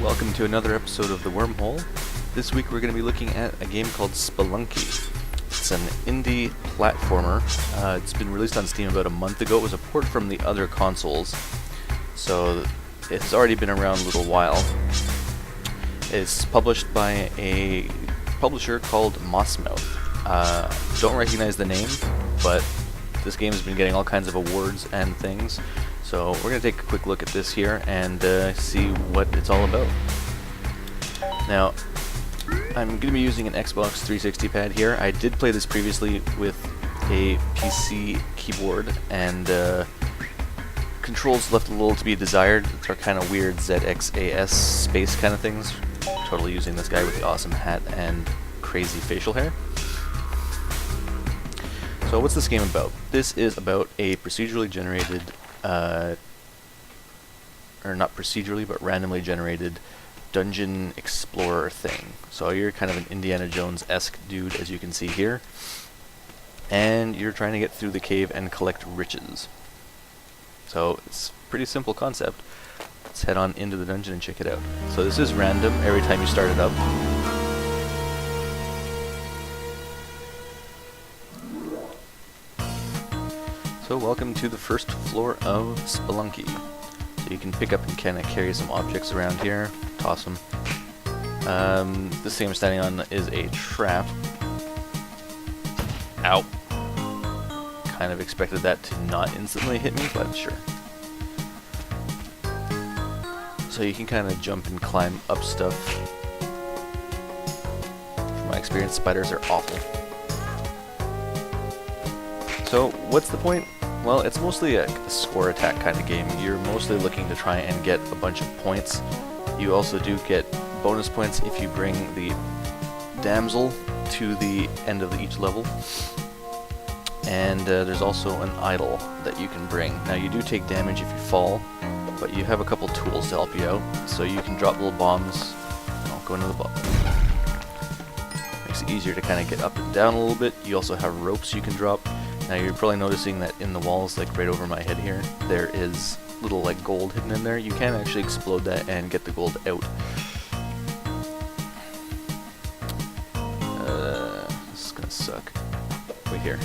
Welcome to another episode of the Wormhole. This week we're going to be looking at a game called Spelunky. It's an indie platformer. It's been released on Steam about a month ago. It was a port from the other consoles, so it's already been around a little while. It's published by a publisher called Mossmouth. Don't recognize the name, but this game has been getting all kinds of awards and things. So we're going to take a quick look at this here and see what it's all about. Now, I'm going to be using an Xbox 360 pad here. I did play this previously with a PC keyboard, and controls left a little to be desired. They're kind of weird ZXAS space kind of things. Totally using this guy with the awesome hat and crazy facial hair. So what's this game about? This is about a procedurally generated or not procedurally, but randomly generated dungeon explorer thing. So you're kind of an Indiana Jones-esque dude, as you can see here, and you're trying to get through the cave and collect riches. So it's a pretty simple concept. Let's head on into the dungeon and check it out. So this is random every time you start it up. So welcome to the first floor of Spelunky. So you can pick up and kind of carry some objects around here, toss them. This thing I'm standing on is a trap. Ow. Kind of expected that to not instantly hit me, but sure. So you can kind of jump and climb up stuff. From my experience, spiders are awful. So what's the point? Well, it's mostly a score attack kind of game. You're mostly looking to try and get a bunch of points. You also do get bonus points if you bring the damsel to the end of each level. And there's also an idol that you can bring. Now you do take damage if you fall, but you have a couple tools to help you out. So you can drop little bombs. I'll go into the bomb. Makes it easier to kind of get up and down a little bit. You also have ropes you can drop. Now you're probably noticing that in the walls, like right over my head here, there is little like gold hidden in there. You can actually explode that and get the gold out. This is gonna suck. Wait here.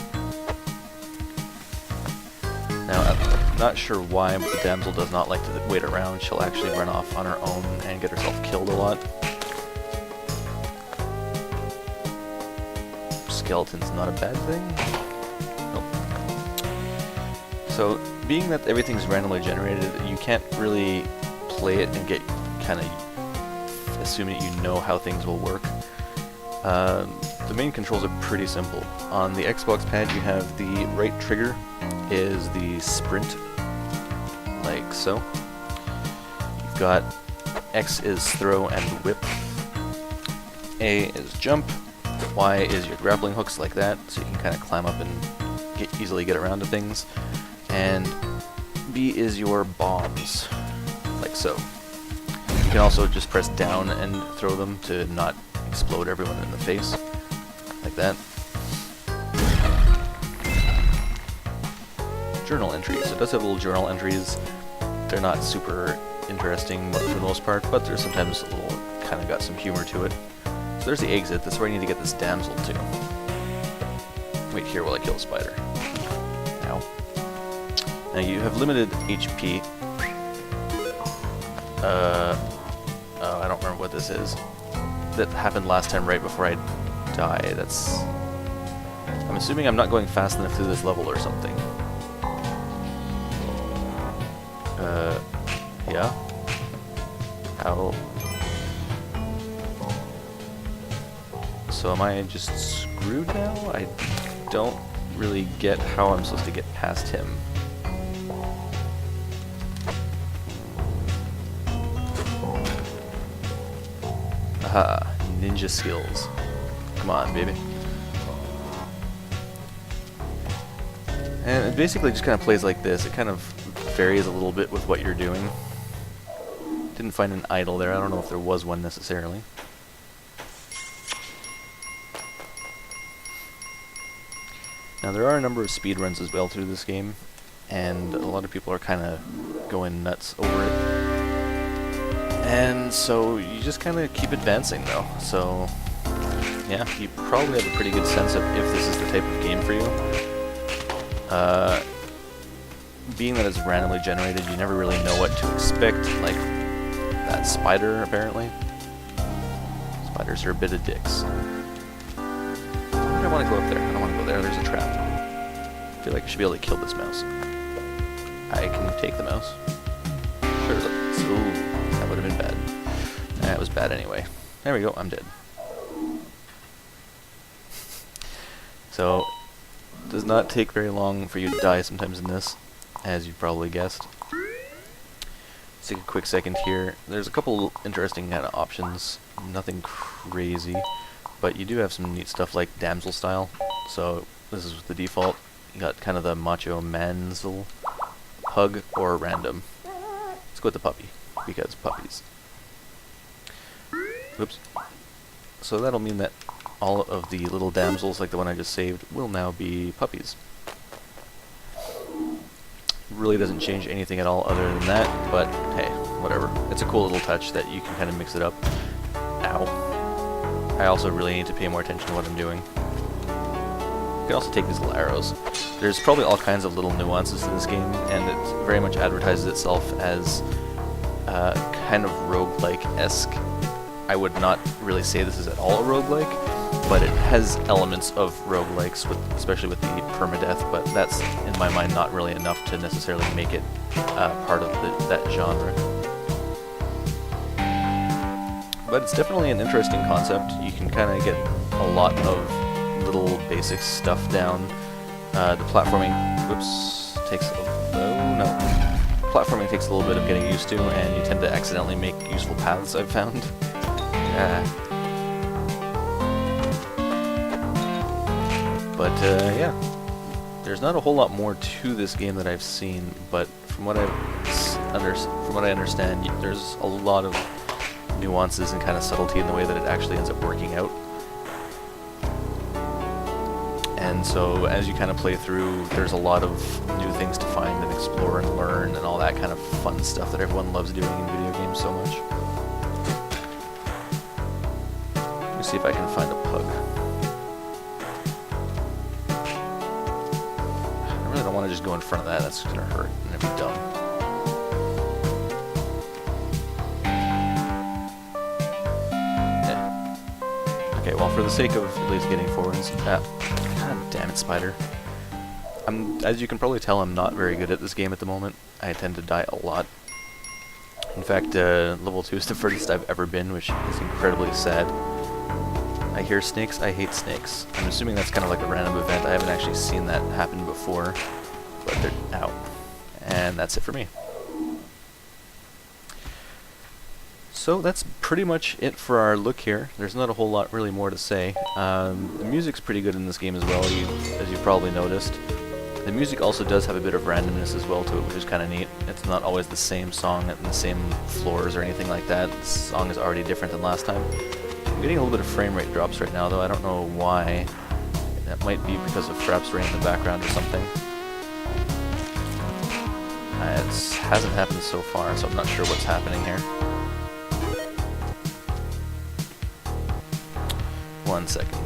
Now I'm not sure why, but the damsel does not like to wait around. She'll actually run off on her own and get herself killed a lot. Skeleton's not a bad thing. So, being that everything's randomly generated, you can't really play it and get kind of assuming that you know how things will work. The main controls are pretty simple. On the Xbox pad, you have the right trigger is the sprint, like so. You've got X is throw and whip. A is jump. Y is your grappling hooks, like that, so you can kind of climb up and easily get around to things. And B is your bombs, like so. You can also just press down and throw them to not explode everyone in the face, like that. Journal entries. It does have little journal entries. They're not super interesting for the most part, but there's sometimes a little, kind of got some humor to it. So there's the exit. That's where I need to get this damsel to. Wait here while I kill a spider. Ow. Now you have limited HP. Oh, I don't remember what this is. That happened last time right before I die. That's... I'm assuming I'm not going fast enough through this level or something. Yeah? How? So am I just screwed now? I don't really get how I'm supposed to get past him. Aha, ninja skills. Come on, baby. And it basically just kind of plays like this. It kind of varies a little bit with what you're doing. Didn't find an idol there. I don't know if there was one necessarily. Now there are a number of speedruns as well through this game, and a lot of people are kind of going nuts over it. And so you just kind of keep advancing though. So yeah, you probably have a pretty good sense of if this is the type of game for you. Being that it's randomly generated, you never really know what to expect, like that spider apparently. Spiders are a bit of dicks. Why do I want to go up there? I don't want to go there, there's a trap. I feel like I should be able to kill this mouse. I can take the mouse. Sure, ooh, that would have been bad. That was bad anyway. There we go, I'm dead. So, it does not take very long for you to die sometimes in this, as you probably guessed. Let's take a quick second here. There's a couple interesting kind of options, nothing crazy, but you do have some neat stuff like damsel style. So, this is the default. You got kind of the macho manzel, pug, or random. Let's go with the puppy, because puppies. Oops. So that'll mean that all of the little damsels, like the one I just saved, will now be puppies. Really doesn't change anything at all other than that, but hey, whatever. It's a cool little touch that you can kind of mix it up. Ow. I also really need to pay more attention to what I'm doing. You can also take these little arrows. There's probably all kinds of little nuances to this game, and it very much advertises itself as kind of roguelike-esque. I would not really say this is at all a roguelike, but it has elements of roguelikes, especially with the permadeath, but that's, in my mind, not really enough to necessarily make it part of that genre. But it's definitely an interesting concept. You can kind of get a lot of little basic stuff down. The platforming, whoops, takes platforming takes a little bit of getting used to, and you tend to accidentally make useful paths, I've found. But yeah, there's not a whole lot more to this game that I've seen, but from what I understand, there's a lot of nuances and kind of subtlety in the way that it actually ends up working out. And so as you kind of play through, there's a lot of new things to find and explore and learn and all that kind of fun stuff that everyone loves doing in video games so much. Let me see if I can find a pug. I really don't want to just go in front of that, that's going to hurt and it'd be dumb. Yeah. Okay, well for the sake of at least getting forward and God damn it, spider. As you can probably tell, I'm not very good at this game at the moment. I tend to die a lot. In fact, level 2 is the furthest I've ever been, which is incredibly sad. I hear snakes, I hate snakes. I'm assuming that's kind of like a random event. I haven't actually seen that happen before, but they're out. And that's it for me. So that's pretty much it for our look here. There's not a whole lot really more to say. The music's pretty good in this game as well, as you probably noticed. The music also does have a bit of randomness as well to it, which is kind of neat. It's not always the same song and the same floors or anything like that. The song is already different than last time. I'm getting a little bit of frame rate drops right now, though. I don't know why. That might be because of Fraps Rain in the background or something. It hasn't happened so far, so I'm not sure what's happening here. 1 second.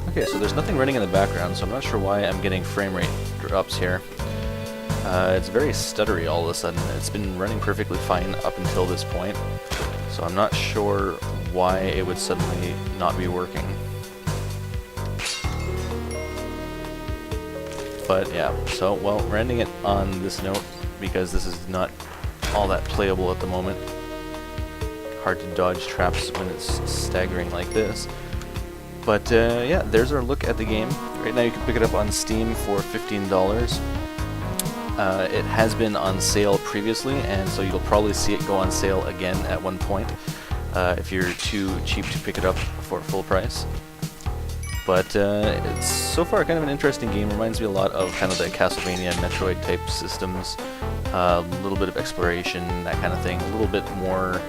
Okay, so there's nothing running in the background, so I'm not sure why I'm getting frame rate drops here. It's very stuttery all of a sudden. It's been running perfectly fine up until this point, so I'm not sure why it would suddenly not be working. But yeah, so, well, we're ending it on this note, because this is not all that playable at the moment. Hard to dodge traps when it's staggering like this. But yeah, there's our look at the game. Right now you can pick it up on Steam for $15. It has been on sale previously, and so you'll probably see it go on sale again at one point if you're too cheap to pick it up for full price. But it's so far kind of an interesting game. Reminds me a lot of kind of the Castlevania, Metroid type systems. A little bit of exploration, that kind of thing. A little bit more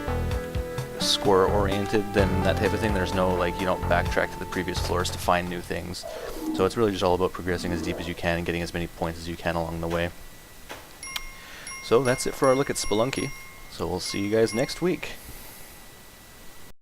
score oriented than that type of thing. There's no, like, you don't backtrack to the previous floors to find new things. So it's really just all about progressing as deep as you can and getting as many points as you can along the way. So that's it for our look at Spelunky. So we'll see you guys next week.